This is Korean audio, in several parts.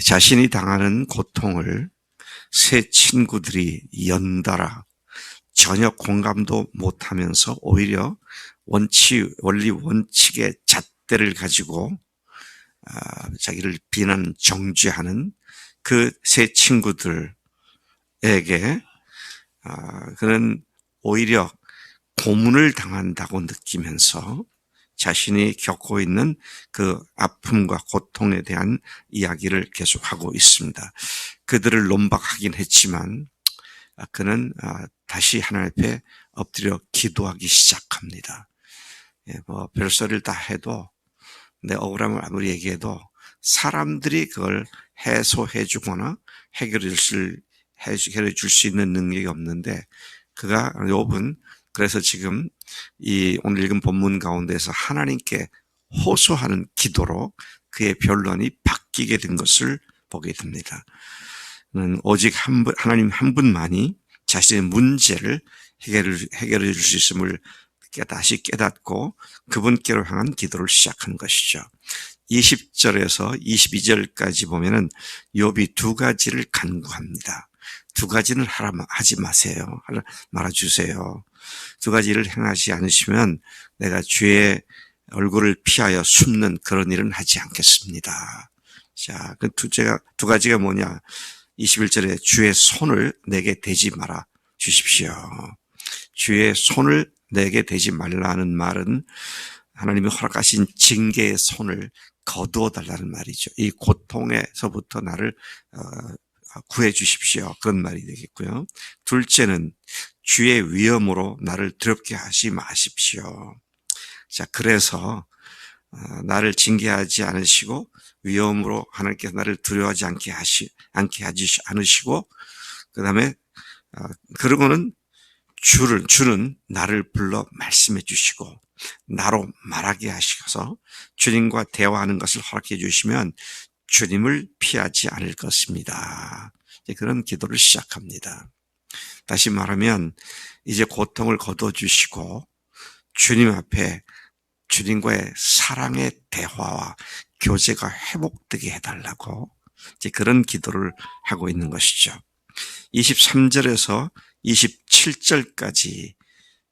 자신이 당하는 고통을 새 친구들이 연달아 전혀 공감도 못하면서 오히려 원리 원칙의 잣대를 가지고 자기를 비난 정죄하는 그 새 친구들에게 그는 오히려 고문을 당한다고 느끼면서 자신이 겪고 있는 그 아픔과 고통에 대한 이야기를 계속하고 있습니다. 그들을 논박하긴 했지만 그는 다시 하나님 앞에 엎드려 기도하기 시작합니다. 별소리를 다 해도 내 억울함을 아무리 얘기해도 사람들이 그걸 해소해 주거나 해결해 줄 수 있는 능력이 없는데 그가 욥은 그래서 지금 이 오늘 읽은 본문 가운데서 하나님께 호소하는 기도로 그의 변론이 바뀌게 된 것을 보게 됩니다. 오직 하나님 한 분만이 자신의 문제를 해결해 줄 수 있음을 다시 깨닫고 그분께로 향한 기도를 시작한 것이죠. 20절에서 22절까지 보면은 욥이 두 가지를 간구합니다. 두 가지는 하지 마세요. 말아주세요. 두 가지를 행하지 않으시면 내가 주의 얼굴을 피하여 숨는 그런 일은 하지 않겠습니다. 자, 그 두 가지가 뭐냐? 21절에 주의 손을 내게 대지 말아 주십시오. 주의 손을 내게 대지 말라는 말은 하나님이 허락하신 징계의 손을 거두어 달라는 말이죠. 이 고통에서부터 나를 구해 주십시오. 그런 말이 되겠고요. 둘째는 주의 위엄으로 나를 두렵게 하지 마십시오. 자, 그래서 나를 징계하지 않으시고 위엄으로 하나님께서 나를 두려워하지 않게 않으시고 그 다음에 그러고는 주는 나를 불러 말씀해 주시고 나로 말하게 하셔서 주님과 대화하는 것을 허락해 주시면 주님을 피하지 않을 것입니다. 그런 기도를 시작합니다. 다시 말하면 이제 고통을 거둬주시고 주님 앞에 주님과의 사랑의 대화와 교제가 회복되게 해달라고 이제 그런 기도를 하고 있는 것이죠. 23절에서 27절까지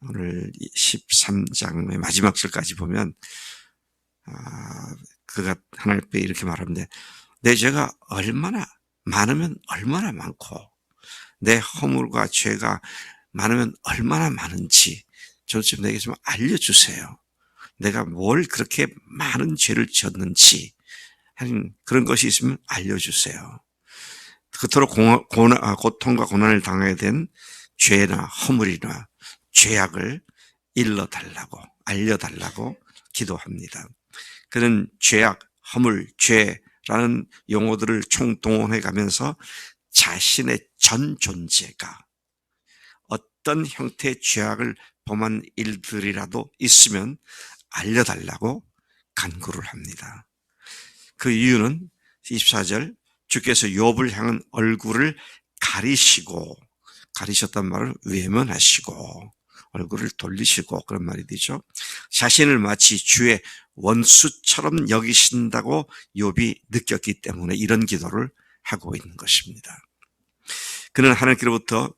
오늘 13장의 마지막 절까지 보면 그가 하나님 앞에 이렇게 말합니다. 내 죄가 얼마나 많으면 얼마나 많고 내 허물과 죄가 많으면 얼마나 많은지 좀 내게 좀 알려주세요. 내가 뭘 그렇게 많은 죄를 지었는지 하는 그런 것이 있으면 알려주세요. 그토록 고통과 고난을 당하게 된 죄나 허물이나 죄악을 알려달라고 기도합니다. 그는 죄악, 허물, 죄라는 용어들을 총동원해 가면서 자신의 전 존재가 어떤 형태의 죄악을 범한 일들이라도 있으면 알려달라고 간구를 합니다. 그 이유는 24절 주께서 욥을 향한 얼굴을 가리셨단 말을 외면하시고 얼굴을 돌리시고 그런 말이 되죠. 자신을 마치 주의 원수처럼 여기신다고 욥이 느꼈기 때문에 이런 기도를 하고 있는 것입니다. 그는 하나님께로부터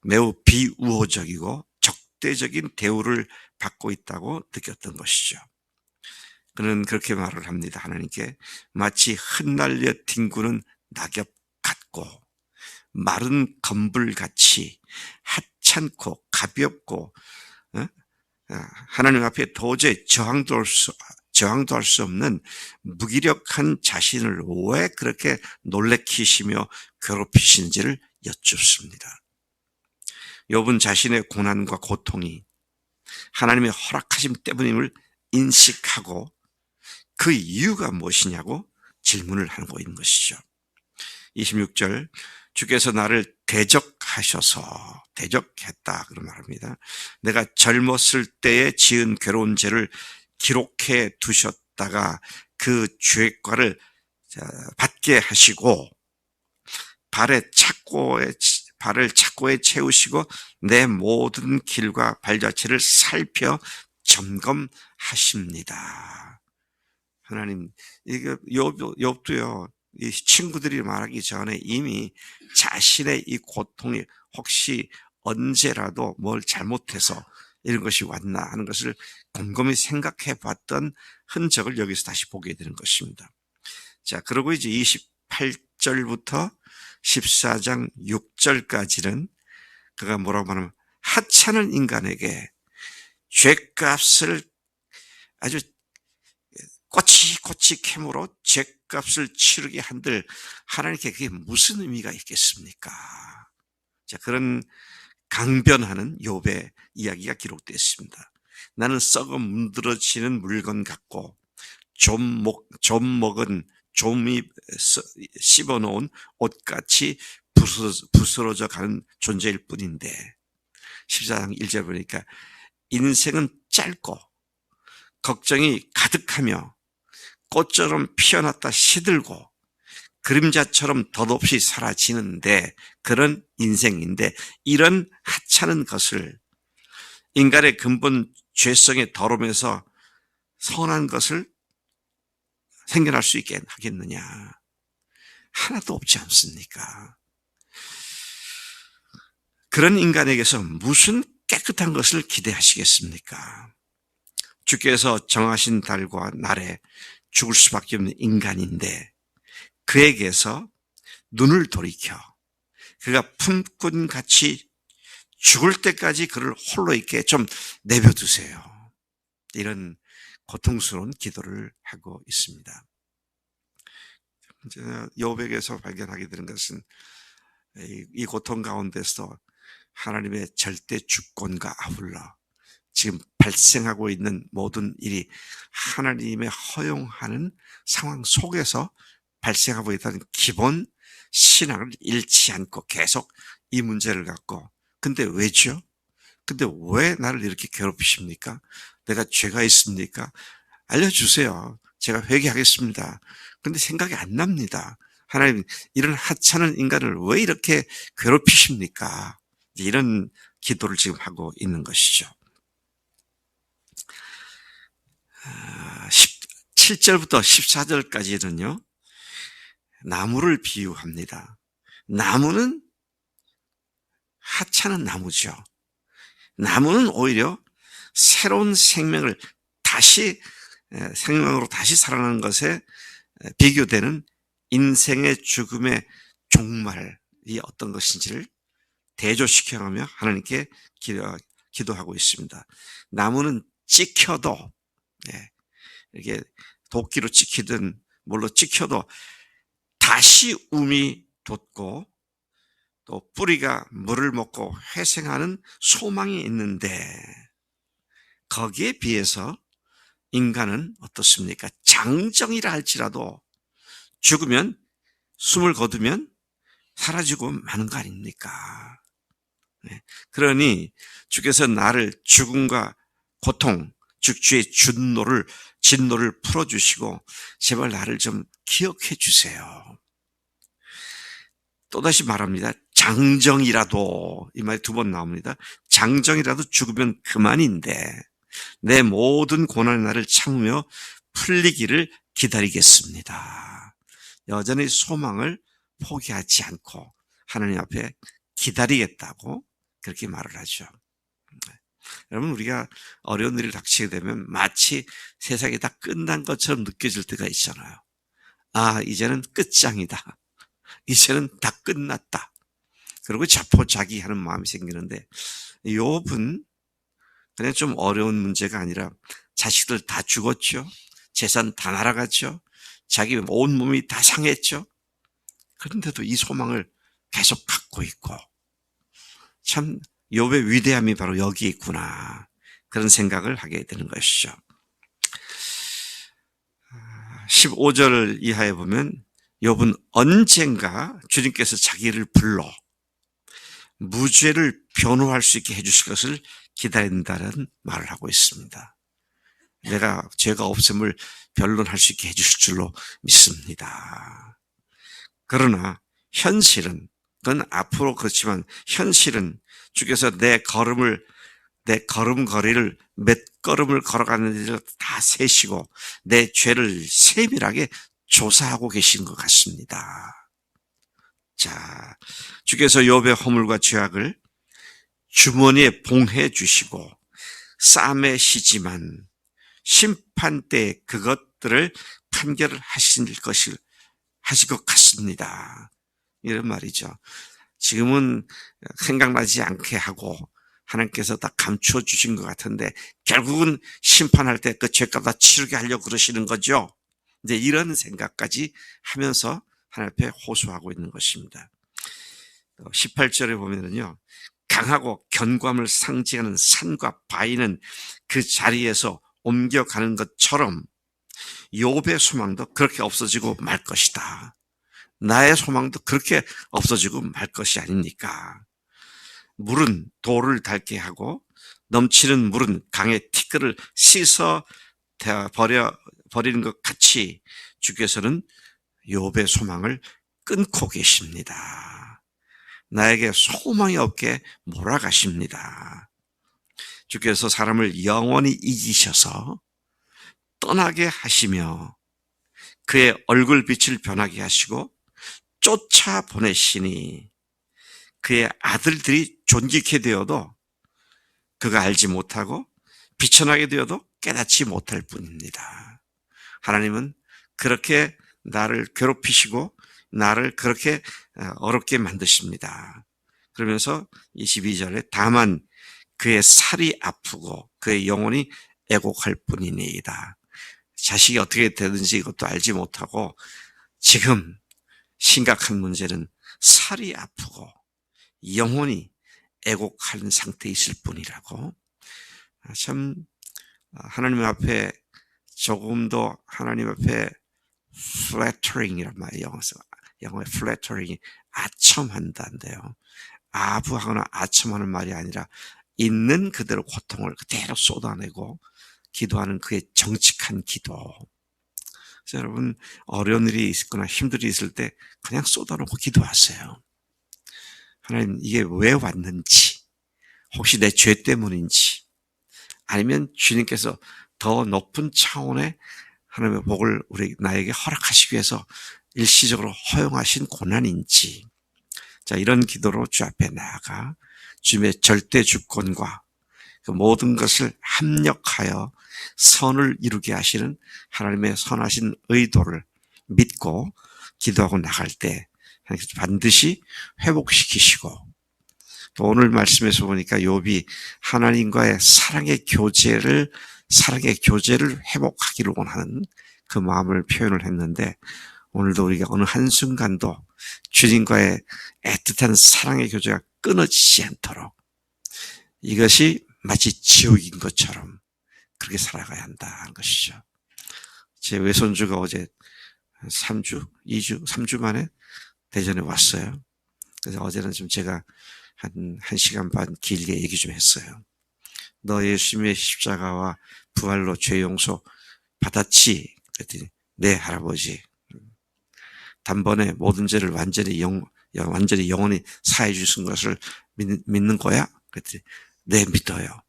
매우 비우호적이고 적대적인 대우를 받고 있다고 느꼈던 것이죠. 그는 그렇게 말을 합니다. 하나님께 마치 흩날려 뒹구는 낙엽 같고 마른 검불같이 하찮고 가볍고 하나님 앞에 도저히 저항도 할 수 없는 무기력한 자신을 왜 그렇게 놀래키시며 괴롭히신지를 여쭙습니다. 욥은 자신의 고난과 고통이 하나님의 허락하심 때문임을 인식하고 그 이유가 무엇이냐고 질문을 하고 있는 것이죠. 26절 주께서 나를 대적했다 그런 말합니다. 내가 젊었을 때에 지은 괴로운 죄를 기록해 두셨다가 그 죄과를 받게 하시고 발을 착고에 채우시고 내 모든 길과 발자취를 살펴 점검하십니다. 하나님, 이게 욥도요, 이 친구들이 말하기 전에 이미 자신의 이 고통이 혹시 언제라도 뭘 잘못해서 이런 것이 왔나 하는 것을 곰곰이 생각해 봤던 흔적을 여기서 다시 보게 되는 것입니다. 자, 그리고 이제 28절부터 14장 6절까지는 그가 뭐라고 하냐면 하찮은 인간에게 죗값을 아주 꼬치꼬치 캐물어 죗값을 치르게 한들 하나님께 그게 무슨 의미가 있겠습니까? 자, 그런 강변하는 욥의 이야기가 기록되어 있습니다. 나는 썩어 문드러지는 물건 같고 좀 먹은 좀이 씹어놓은 옷같이 부스러져 가는 존재일 뿐인데 14장 1절 보니까 인생은 짧고 걱정이 가득하며 꽃처럼 피어났다 시들고 그림자처럼 덧없이 사라지는데 그런 인생인데 이런 하찮은 것을 인간의 근본 죄성의 더러움에서 선한 것을 생겨날 수 있게 하겠느냐. 하나도 없지 않습니까? 그런 인간에게서 무슨 깨끗한 것을 기대하시겠습니까? 주께서 정하신 달과 날에 죽을 수밖에 없는 인간인데 그에게서 눈을 돌이켜 그가 품꾼같이 죽을 때까지 그를 홀로 있게 좀 내버려두세요. 이런 고통스러운 기도를 하고 있습니다. 욥에게서 발견하게 되는 것은 이 고통 가운데서 하나님의 절대 주권과 아울러 지금 발생하고 있는 모든 일이 하나님의 허용하는 상황 속에서 발생하고 있다는 기본 신앙을 잃지 않고 계속 이 문제를 갖고 근데 왜죠? 근데 왜 나를 이렇게 괴롭히십니까? 내가 죄가 있습니까? 알려주세요. 제가 회개하겠습니다. 근데 생각이 안 납니다. 하나님, 이런 하찮은 인간을 왜 이렇게 괴롭히십니까? 이런 기도를 지금 하고 있는 것이죠. 17절부터 14절까지는요, 나무를 비유합니다. 나무는 하찮은 나무죠. 나무는 오히려 새로운 생명을 생명으로 다시 살아나는 것에 비교되는 인생의 죽음의 종말이 어떤 것인지를 대조시켜가며 하나님께 기도하고 있습니다. 나무는 찍혀도 이렇게 도끼로 찍히든 뭘로 찍혀도 다시 움이 돋고 또 뿌리가 물을 먹고 회생하는 소망이 있는데 거기에 비해서 인간은 어떻습니까? 장정이라 할지라도 죽으면 숨을 거두면 사라지고 마는 거 아닙니까? 그러니 주께서 나를 죽음과 고통, 즉 주의 진노를 풀어주시고 제발 나를 좀 기억해 주세요. 또다시 말합니다. 장정이라도, 이 말이 두 번 나옵니다. 장정이라도 죽으면 그만인데 내 모든 고난의 날을 참으며 풀리기를 기다리겠습니다. 여전히 소망을 포기하지 않고 하나님 앞에 기다리겠다고 그렇게 말을 하죠. 여러분, 우리가 어려운 일을 닥치게 되면 마치 세상이 다 끝난 것처럼 느껴질 때가 있잖아요. 아, 이제는 끝장이다. 이제는 다 끝났다. 그리고 자포자기하는 마음이 생기는데 욥은 그냥 좀 어려운 문제가 아니라 자식들 다 죽었죠. 재산 다 날아갔죠. 자기 온몸이 다 상했죠. 그런데도 이 소망을 계속 갖고 있고 참 욥의 위대함이 바로 여기 있구나. 그런 생각을 하게 되는 것이죠. 15절 이하에 보면 욥은 언젠가 주님께서 자기를 불러 무죄를 변호할 수 있게 해주실 것을 기다린다는 말을 하고 있습니다. 내가 죄가 없음을 변론할 수 있게 해주실 줄로 믿습니다. 그러나 현실은, 그건 앞으로 그렇지만 현실은 주께서 내 걸음걸이를 몇 걸음을 걸어가는지를 다 세시고 내 죄를 세밀하게 조사하고 계신 것 같습니다. 자, 주께서 욥의 허물과 죄악을 주머니에 봉해 주시고 싸매시지만 심판 때 그것들을 판결을 하실 것 같습니다. 이런 말이죠. 지금은 생각나지 않게 하고 하나님께서 다 감추어 주신 것 같은데 결국은 심판할 때 그 죄값 다 치르게 하려고 그러시는 거죠. 이제 이런 생각까지 하면서 하나님 앞에 호소하고 있는 것입니다. 18절에 보면은요, 강하고 견고함을 상징하는 산과 바위는 그 자리에서 옮겨가는 것처럼 욥의 소망도 그렇게 없어지고 말 것이다. 나의 소망도 그렇게 없어지고 말 것이 아닙니까? 물은 돌을 닳게 하고 넘치는 물은 강의 티끌을 씻어 버리는 것 같이 주께서는 욥의 소망을 끊고 계십니다. 나에게 소망이 없게 몰아가십니다. 주께서 사람을 영원히 잊으셔서 떠나게 하시며 그의 얼굴빛을 변하게 하시고 쫓아보내시니 그의 아들들이 존귀케 되어도 그가 알지 못하고 비천하게 되어도 깨닫지 못할 뿐입니다. 하나님은 그렇게 나를 괴롭히시고 나를 그렇게 어렵게 만드십니다. 그러면서 22절에 다만 그의 살이 아프고 그의 영혼이 애곡할 뿐이니이다. 자식이 어떻게 되든지 이것도 알지 못하고 지금 심각한 문제는 살이 아프고 영혼이 애곡하는 상태에 있을 뿐이라고. 참 하나님 앞에 조금 더 하나님 앞에 flattering이란 말이에요. 영어의 flattering이 아첨한다는데요. 아부하거나 아첨하는 말이 아니라 있는 그대로 고통을 그대로 쏟아내고 기도하는 그의 정직한 기도. 그래서 여러분 어려운 일이 있거나 힘든 일이 있을 때 그냥 쏟아놓고 기도하세요. 하나님 이게 왜 왔는지, 혹시 내 죄 때문인지, 아니면 주님께서 더 높은 차원의 하나님의 복을 나에게 허락하시기 위해서 일시적으로 허용하신 고난인지, 자 이런 기도로 주 앞에 나아가 주님의 절대 주권과 그 모든 것을 합력하여 선을 이루게 하시는 하나님의 선하신 의도를 믿고 기도하고 나갈 때 반드시 회복시키시고, 또 오늘 말씀에서 보니까 욥이 하나님과의 사랑의 교제를 회복하기를 원하는 그 마음을 표현을 했는데, 오늘도 우리가 어느 한순간도 주님과의 애틋한 사랑의 교제가 끊어지지 않도록, 이것이 마치 지옥인 것처럼 그렇게 살아가야 한다는 것이죠. 제 외손주가 어제 3주 만에 대전에 왔어요. 그래서 어제는 좀 제가 한 1시간 반 길게 얘기 좀 했어요. 너 예수님의 십자가와 부활로 죄 용서 받았지? 그랬더니 네 할아버지. 단번에 모든 죄를 완전히 영원히 사해 주신 것을 믿는 거야? 그랬더니 네 믿어요.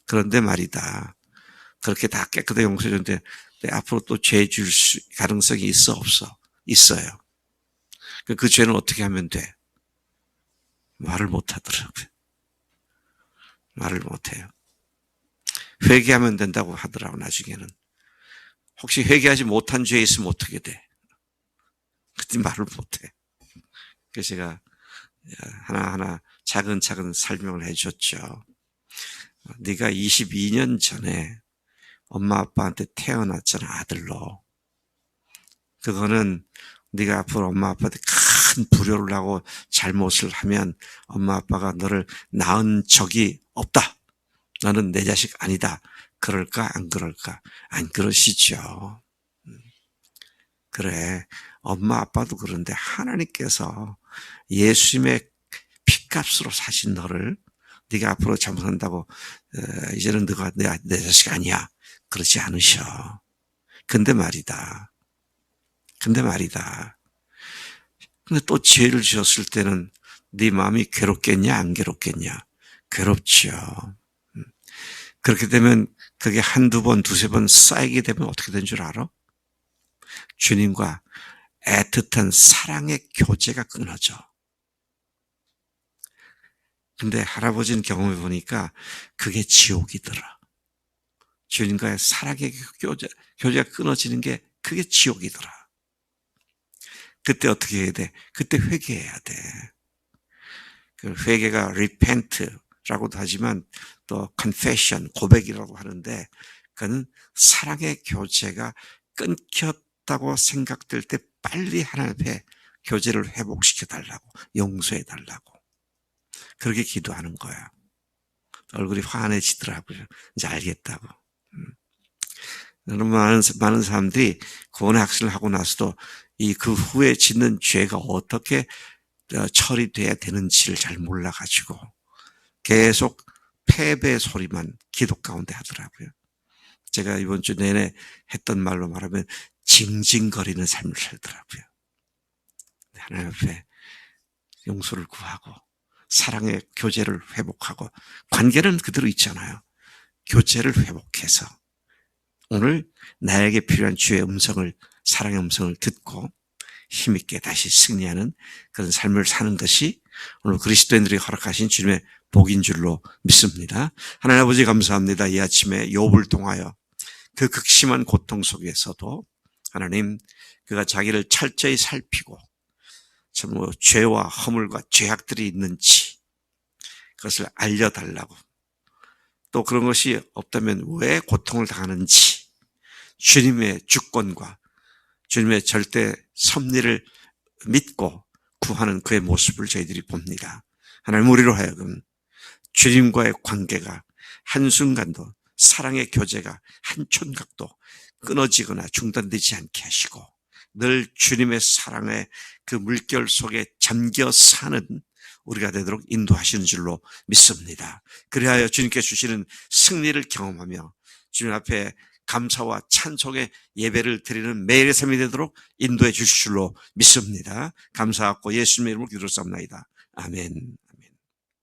그런데 말이다. 그렇게 다 깨끗하게 용서해 줬는데 앞으로 또 죄 줄 가능성이 있어 없어? 있어요. 그 죄는 어떻게 하면 돼? 말을 못 하더라고요. 말을 못 해요. 회개하면 된다고 하더라고, 나중에는. 혹시 회개하지 못한 죄 있으면 어떻게 돼? 그때 말을 못 해. 그래서 제가 하나하나 차근차근 설명을 해줬죠. 네가 22년 전에 엄마 아빠한테 태어났잖아, 아들로. 그거는 네가 앞으로 엄마 아빠한테 큰 불효를 하고 잘못을 하면 엄마 아빠가 너를 낳은 적이 없다. 너는 내 자식 아니다. 그럴까 안 그럴까? 안 그러시죠. 그래, 엄마 아빠도 그런데 하나님께서 예수님의 피값으로 사신 너를 네가 앞으로 잘못한다고 이제는 너가 내 자식 아니야. 그러지 않으셔. 근데 말이다. 근데 또 죄를 지었을 때는 네 마음이 괴롭겠냐 안 괴롭겠냐? 괴롭죠. 그렇게 되면 그게 한두 번, 두세 번 쌓이게 되면 어떻게 된 줄 알아? 주님과 애틋한 사랑의 교제가 끊어져. 근데 할아버지는 경험해 보니까 그게 지옥이더라. 주님과의 사랑의 교제가 끊어지는 게 그게 지옥이더라. 그때 어떻게 해야 돼? 그때 회개해야 돼. 그 회개가 repent라고도 하지만 또 confession, 고백이라고 하는데 그는 사랑의 교제가 끊겼다고 생각될 때 빨리 하나님 앞에 교제를 회복시켜 달라고, 용서해 달라고 그렇게 기도하는 거야. 얼굴이 환해지더라고요. 이제 알겠다고. 많은 사람들이 구원의 학습을 하고 나서도 그 후에 짓는 죄가 어떻게 처리돼야 되는지를 잘 몰라가지고 계속 패배의 소리만 기도 가운데 하더라고요. 제가 이번 주 내내 했던 말로 말하면 징징거리는 삶을 살더라고요. 하나님 앞에 용서를 구하고 사랑의 교제를 회복하고 관계는 그대로 있잖아요. 교제를 회복해서 오늘 나에게 필요한 주의 음성을, 사랑의 음성을 듣고 힘있게 다시 승리하는 그런 삶을 사는 것이 오늘 그리스도인들이 허락하신 주님의 복인 줄로 믿습니다. 하나님 아버지 감사합니다. 이 아침에 욥을 통하여 그 극심한 고통 속에서도 하나님 그가 자기를 철저히 살피고 참 죄와 허물과 죄악들이 있는지 그것을 알려달라고, 또 그런 것이 없다면 왜 고통을 당하는지 주님의 주권과 주님의 절대 섭리를 믿고 구하는 그의 모습을 저희들이 봅니다. 하나님, 우리로 하여금 주님과의 관계가 한순간도, 사랑의 교제가 한 촌각도 끊어지거나 중단되지 않게 하시고 늘 주님의 사랑의 그 물결 속에 잠겨 사는 우리가 되도록 인도하시는 줄로 믿습니다. 그리하여 주님께 주시는 승리를 경험하며 주님 앞에 감사와 찬송의 예배를 드리는 매일의 삶이 되도록 인도해 주실 줄로 믿습니다. 감사하고 예수님의 이름으로 기도했사옵나이다. 아멘.